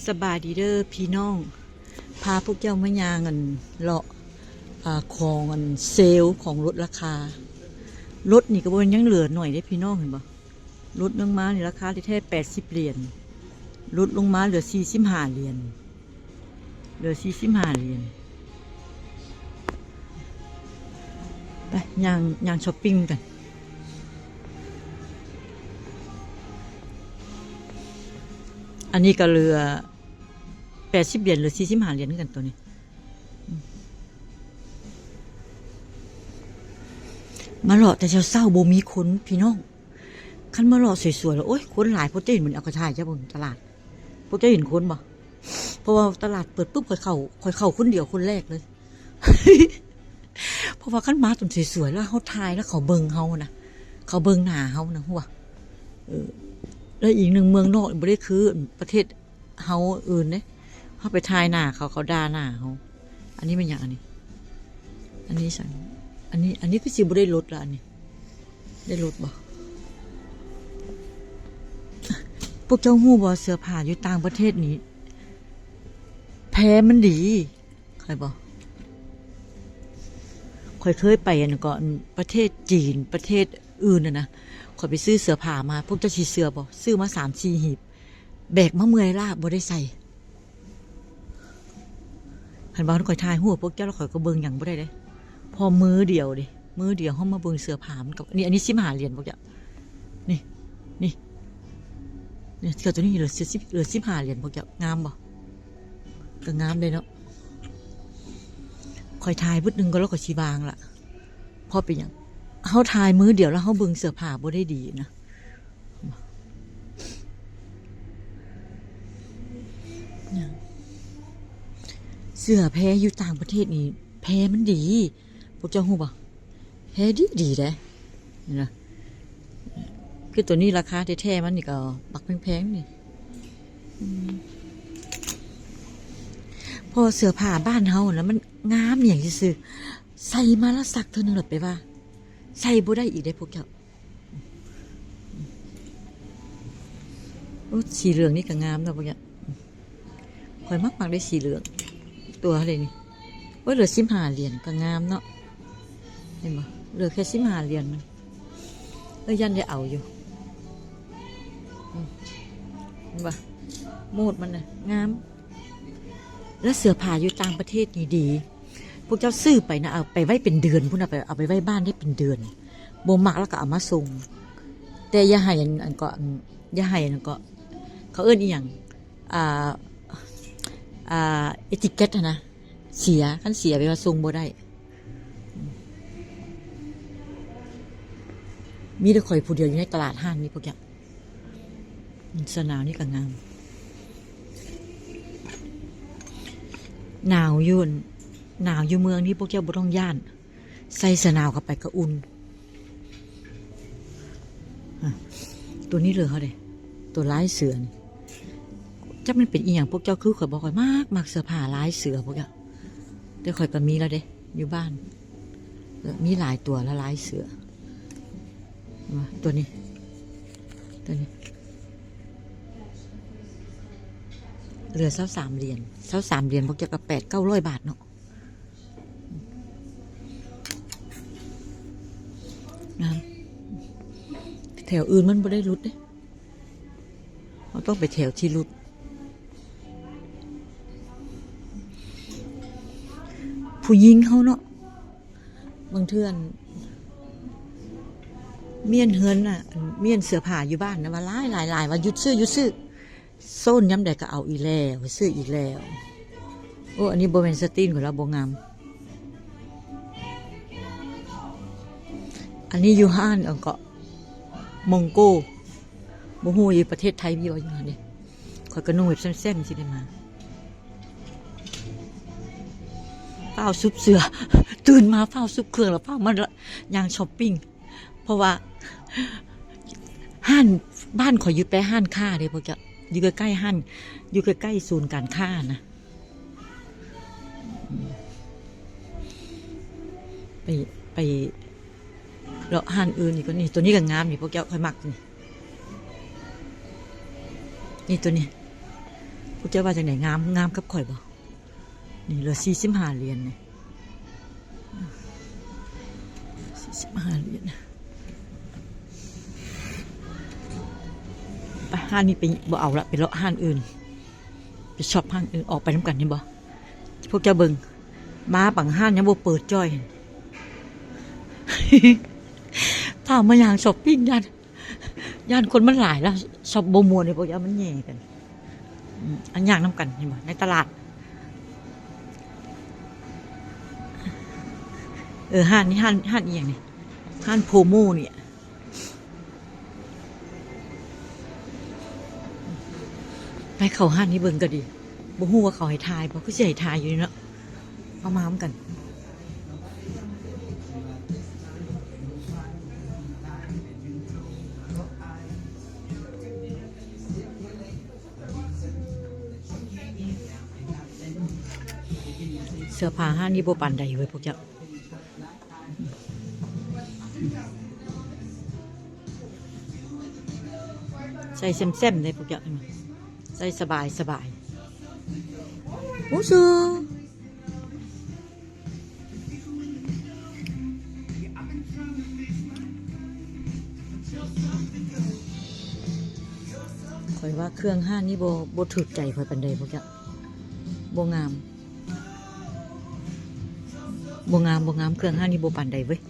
สบายดีเด้อพี่น้องพาพวกเจ้ามายางกันเลาะของกันเซลล์ของลดราคารถนี่ก็บ่เป็นยังเหลือหน่อยได้พี่น้องเห็นบ่ลดลงมาในราคาที่แท้80 เหรียญลดลงมาเหลือ45 เหรียญเหลือ45 เหรียญไปยางช้อปปิ้งกันอันนี้ก็เหลือ80 เหรียญหรือ45 เหรียญกันตัวนี้มาหล่อแต่เช้าๆบ่มีคนพี่น้องคันมาหล่อสวยๆแล้วโอ๊ยคนหลายพวกเจ้าเห็นมันเอากระชายจ้าบนตลาดพวกเจ้าเห็นคนบ่เพราะว่าตลาดเปิดปุ๊บค่อยเข้าคนเดียวคนแรกเลย เพราะว่าคันมาจนสวยๆแล้วเขาทายแล้วเขาเบิ่งเฮานะเขาเบิ่งหน้าเฮานะหัวแล้วอีกหนึ่งเมืองนอกบ่ได้คือประเทศเฮาอื่นเด้เฮาไปทายหน้าเขาด่าหน้าเฮาอันนี้มันอย่างอันนี้สั่งอันนี้คือสิบ่ได้ลดละอันนี้ได้ลดบ่พวกเจ้าฮู้บ่เสื้อผ้าอยู่ต่างประเทศนี้แพ้มันดีใครบ่ค่อยเคยไปอันก่อนประเทศจีนประเทศอื่นนะค่อยไปซื้อเสื้อผ้ามาพวกเจ้าสิเสื้อบ่ซื้อมา 3-4 หีบแบกมาเมื่อยล้าบ่ได้ใส่หันบ่ค่อยทายฮู้พวกเจ้าแล้วค่อยก็เบิ่งหยังบ่ได้เด้พอมือเดียวเฮามาเบิ่งเสื้อผ้ามันกับนี่อันนี้15 เหรียญพวกเจ้านี่เสื้อตัวนี้เหลือ15 เหรียญพวกเจ้างามบ่ก็งามเลยเนาะค่อยทายบึดนึงก็แล้วก็สิบางล่ะพอเป็นหยังเฮาทายมือเดียวแล้วเฮาเบิ่งเสื้อผ้าบ่ได้ดีนะเสื้อแพ้อยู่ต่างประเทศนี่แพ้มันดีพวกเจ้าฮู้บ่แพ้ดีเด้นี่นะคือตัวนี้ราคาแท้ๆมันนี่ก็ปักแพงๆนี่พอเสื้อผ้าบ้านเฮาแล้วมันงามอย่างซื่อใส่มาแล้วซักเท่านึงหลดไปว่าใส่บ่ได้อีกได้พวกเจ้าโอ้สีเหลืองนี่ก็งามนะพวกเจ้าข่อยมักได้สีเหลืองตัวอะไรนี่ว่าเหลือ15 เหรียญก็งามเนาะเห็นบ่เหลือแค่15 เหรียญมันยันได้เอาอยู่เห็นบ่โมดมันน่ะงามแล้วเสื้อผ้าอยู่ต่างประเทศนี่ดีพวกเจ้าซื้อไปนะเอาไปไว้เป็นเดือนพุ่นน่ะไปเอาไปไว้บ้านได้เป็นเดือนบ่มักแล้วก็เอามาส่งแต่อย่าให้อันก็อย่าให้อันก็เขาเอิ้นอีหยังเอติเกตนะเสียคันเสียไปว่าส่งบ่ได้มีแต่ข่อยผู้เดียวอยู่ในตลาดห้างนี่พวกเจ้าสนาวนี่ก็งามหนาวอยู่เมืองนี้พวกเจ้าบ่ต้องย่านใส่สนาวเข้าไปก็อุ่นตัวนี้เลยเขาเด้ตัวลายเสือนี่จักมันเป็นอีหยังพวกเจ้าคือข่อยบอกข่อยมากเสื้อผ้าลายเสือพวกเจ้าแต่ข่อยก็มีแล้วเด้อยู่บ้านมีหลายตัวแล้วลายเสือตัวนี้เหลือ23 เหรียญ23 เหรียญพวกเจ้าก็800-900 บาทเนาะแถวอื่นมันไม่ได้รุดเด้เราต้องไปแถวที่รุดผู้หญิงเขาเนาะบางเทื่อนเมียนเฮือนน่ะเมียนเสื้อผ้าอยู่บ้านนะว่าหลายว่าหยุดซื้อโซนย้ำใดก็เอาอีแล้วซื้ออีกแล้วโอ้อันนี้โบเมนสตีนของเราโบงามอันนี้อยู่ห้านเกาะมองโกโบฮูอยู่ประเทศไทยมีบ่อยู่นี่คอยกระนุ่งแบบแซ่บๆสิได้มาเฝ้าซุปเสือตื่นมาเฝ้าซุปเครื่องแล้วเฝ้ามันยางช้อปปิ้งเพราะว่าห้านบ้านขอยอยู่ไปห้านค้าเลยพวกจะอยู่ใกล้ๆห้านอยู่ใกล้ๆศูนย์การค้านะไปแล้วห้านอื่นนี่ก็นี่ตัวนี้ก็งามนี่พวกเจ้าค่อยมักนี่ตัวนี้ กูจะว่าจากไหนงามงามกับข่อยบ่นี่เหลือ45 เหรียญเนี่ย45 เหรียญไปห้างนี้ไปบ่เอาละไปเลาะห้างอื่นไปช็อปห้างอื่นออกไปน้ำกันนี่บ่พวกเจ้าเบิงมาปังห้างยังบ่เปิดจ้อยพามาอย่างช้อปปิ้งย่านคนมันหลายแล้วช็อปบ่ม่วนนี่พวกเจ้ามันแย่กันอันย่างน้ำกันเห็นบ่ในตลาดห้างนี้ห้างอีหยังนี่ห้างโพโมเนี่ยไปเข้าห้างนี้เบิ่งก็ดีบ่ฮู้ว่าเขาให้ทายบ่คือสิให้ทายอยู่นี่เนาะเอามากันเสื้อผ้าห้างนี้บ่ปานใดเว้ยพวกเจ้าใส่แซมๆได้พวกเจ้าเห็นมั้ยใส่สบายโอ้ซูข่อยว่าเครื่องห้างนี้บ่ถูกใจข่อยปานใดพวกเจ้าบ่งามเครื่องห้างนี้บ่ปานใดเว้ย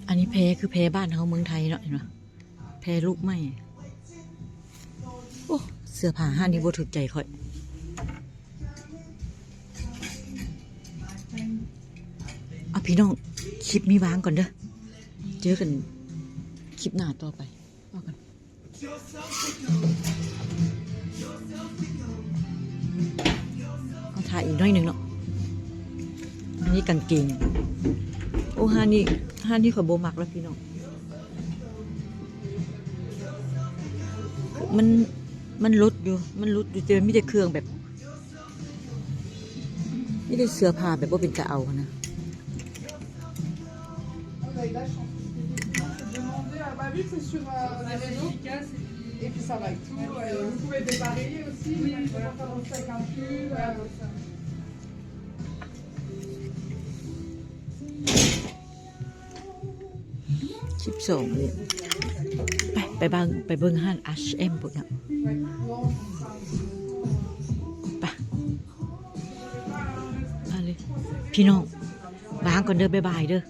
อันนี้แพคือแพบ้านเขาเมืองไทยเนาะเห็นไหมแพลูกไม้โอ้เสื้อผ้าห้างนี้บ่ถูกใจข่อยเอาพี่น้องคลิปนี้วางก่อนเด้อเจอกันคลิปหน้าต่อไปว่ากันเอาถ่ายอีกน้อยหนึ่งเนาะอันนี้กางเกงโอ้ห้านี่ขอโบมักแล้วพี่น้องมันลดอยู่แต่ไม่ได้เครื่องแบบไม่ได้เสื้อผ้าแบบว่าเป็นจะเอานะvu que c'est sur les réseaux, et puis ça va avec tout. Vous pouvez dépareiller aussi, vous pouvez faire aussi avec un pull. 12 เลยไปเบิ่งห้าง H&M พวกนี้ไปมาเลยพี่น้องวางก่อนเด้อบ๊ายบายเด้อ